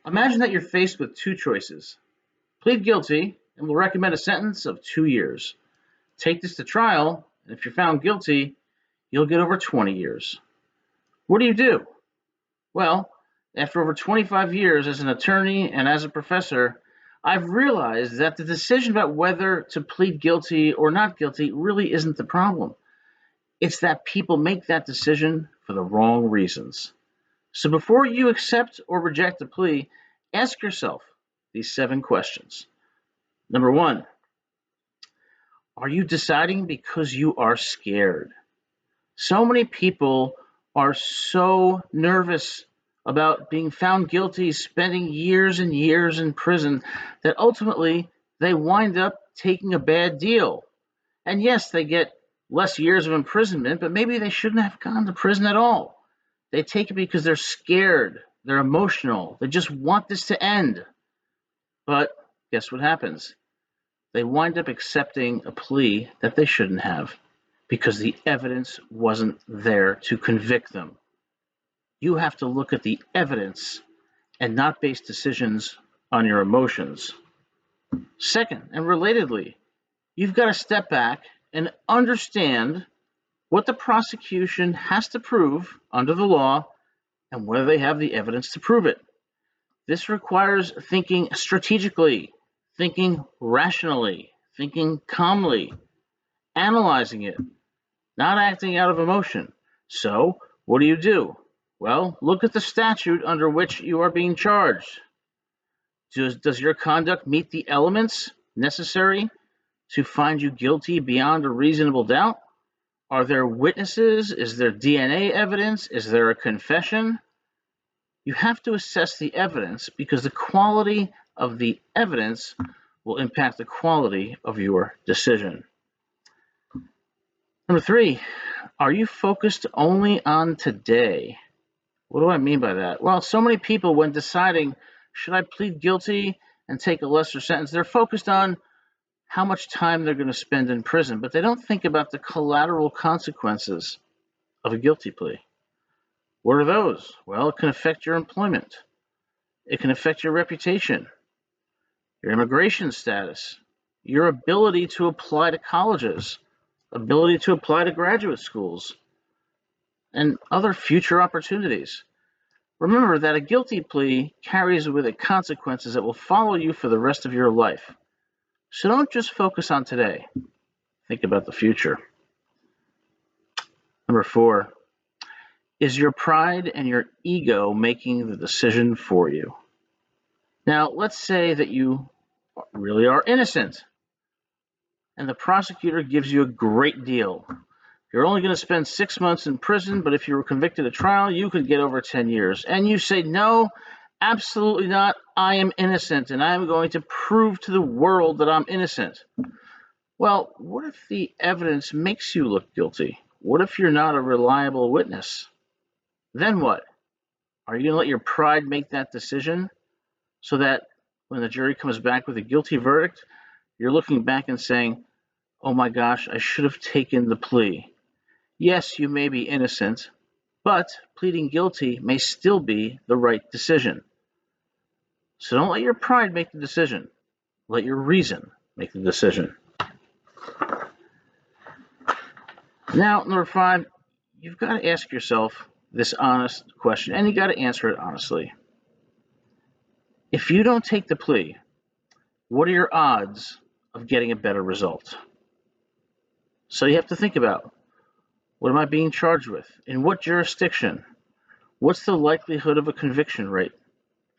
Imagine that you're faced with two choices. Plead guilty, and we'll recommend a sentence of 2 years. Take this to trial, and if you're found guilty, you'll get over 20 years. What do you do? Well, after over 25 years as an attorney and as a professor, I've realized that the decision about whether to plead guilty or not guilty really isn't the problem. It's that people make that decision for the wrong reasons. So before you accept or reject a plea, ask yourself these 7 questions. Number 1, are you deciding because you are scared? So many people are so nervous about being found guilty, spending years and years in prison, that ultimately they wind up taking a bad deal. And yes, they get less years of imprisonment, but maybe they shouldn't have gone to prison at all. They take it because they're scared, they're emotional, they just want this to end. But guess what happens? They wind up accepting a plea that they shouldn't have because the evidence wasn't there to convict them. You have to look at the evidence and not base decisions on your emotions. Second, and relatedly, you've got to step back and understand what the prosecution has to prove under the law and whether they have the evidence to prove it. This requires thinking strategically, thinking rationally, thinking calmly, analyzing it, not acting out of emotion. So, what do? Well, look at the statute under which you are being charged. Does your conduct meet the elements necessary to find you guilty beyond a reasonable doubt? Are there witnesses? Is there DNA evidence? Is there a confession? You have to assess the evidence because the quality of the evidence will impact the quality of your decision. Number 3, are you focused only on today? What do I mean by that? Well, so many people, when deciding, should I plead guilty and take a lesser sentence, they're focused on how much time they're going to spend in prison, but they don't think about the collateral consequences of a guilty plea. What are those? Well, it can affect your employment. It can affect your reputation, your immigration status, your ability to apply to colleges, ability to apply to graduate schools, and other future opportunities. Remember that a guilty plea carries with it consequences that will follow you for the rest of your life. So don't just focus on today. Think about the future. Number 4, is your pride and your ego making the decision for you? Now, let's say that you really are innocent and the prosecutor gives you a great deal. You're only going to spend 6 months in prison, but if you were convicted at trial, you could get over 10 years. And you say, no, absolutely not. I am innocent, and I am going to prove to the world that I'm innocent. Well, what if the evidence makes you look guilty? What if you're not a reliable witness? Then what? Are you going to let your pride make that decision so that when the jury comes back with a guilty verdict, you're looking back and saying, oh my gosh, I should have taken the plea. Yes, you may be innocent, but pleading guilty may still be the right decision. So don't let your pride make the decision. Let your reason make the decision. Now, number 5, you've got to ask yourself this honest question, and you got to answer it honestly. If you don't take the plea, what are your odds of getting a better result? So you have to think about, what am I being charged with? In what jurisdiction? What's the likelihood of a conviction rate?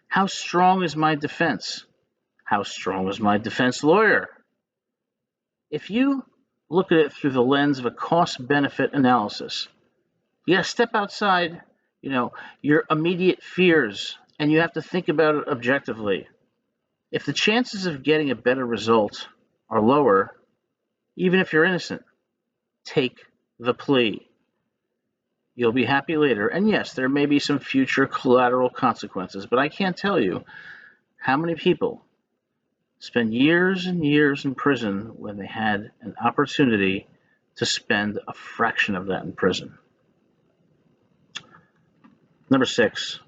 How strong is my defense? How strong is my defense lawyer? If you look at it through the lens of a cost-benefit analysis, you got to step outside, your immediate fears, and you have to think about it objectively. If the chances of getting a better result are lower, even if you're innocent, take the plea. You'll be happy later. And yes, there may be some future collateral consequences, but I can't tell you how many people spend years and years in prison when they had an opportunity to spend a fraction of that in prison. Number 6,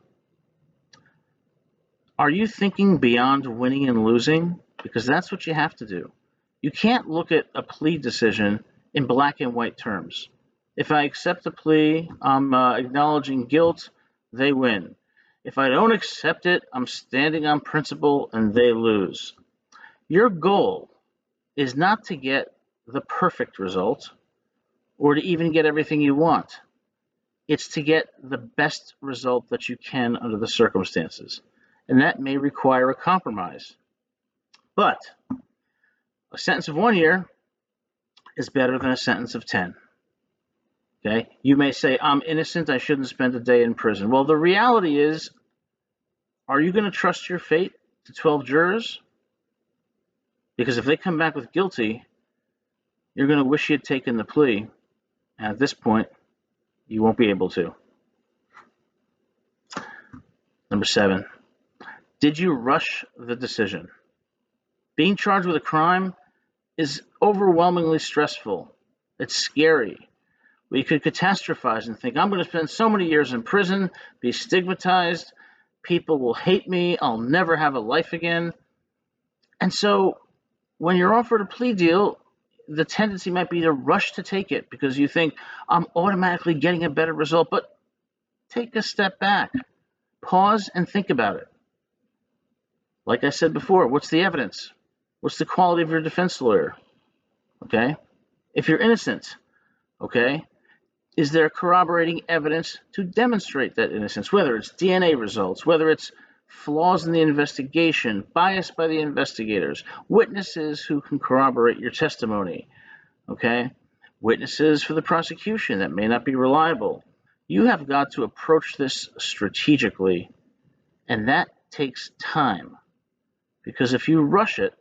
Are you thinking beyond winning and losing? Because that's what you have to do. You can't look at a plea decision in black and white terms. If I accept a plea, I'm acknowledging guilt, they win. If I don't accept it, I'm standing on principle and they lose. Your goal is not to get the perfect result or to even get everything you want. It's to get the best result that you can under the circumstances. And that may require a compromise. But a sentence of 1 year is better than a sentence of 10. Okay? You may say, I'm innocent, I shouldn't spend a day in prison. Well, the reality is, are you going to trust your fate to 12 jurors? Because if they come back with guilty, you're going to wish you had taken the plea. And at this point, you won't be able to. Number 7, did you rush the decision? Being charged with a crime is overwhelmingly stressful. It's scary. We could catastrophize and think, I'm going to spend so many years in prison, be stigmatized, people will hate me, I'll never have a life again. And so when you're offered a plea deal, the tendency might be to rush to take it because you think, I'm automatically getting a better result. But take a step back, pause and think about it. Like I said before, what's the evidence? What's the quality of your defense lawyer? Okay? If you're innocent, okay, is there corroborating evidence to demonstrate that innocence? Whether it's DNA results, whether it's flaws in the investigation, bias by the investigators, witnesses who can corroborate your testimony, okay? Witnesses for the prosecution that may not be reliable. You have got to approach this strategically, and that takes time. Because if you rush it,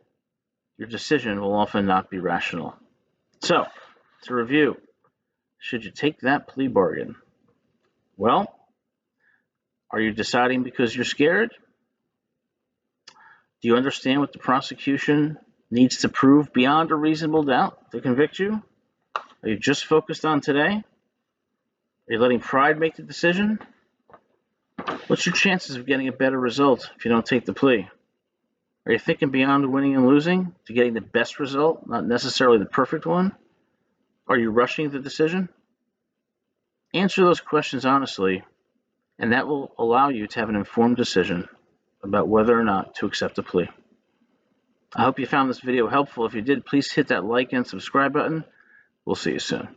your decision will often not be rational. So, to review, should you take that plea bargain? Well, are you deciding because you're scared? Do you understand what the prosecution needs to prove beyond a reasonable doubt to convict you? Are you just focused on today? Are you letting pride make the decision? What's your chances of getting a better result if you don't take the plea? Are you thinking beyond winning and losing to getting the best result, not necessarily the perfect one? Are you rushing the decision? Answer those questions honestly, and that will allow you to have an informed decision about whether or not to accept a plea. I hope you found this video helpful. If you did, please hit that like and subscribe button. We'll see you soon.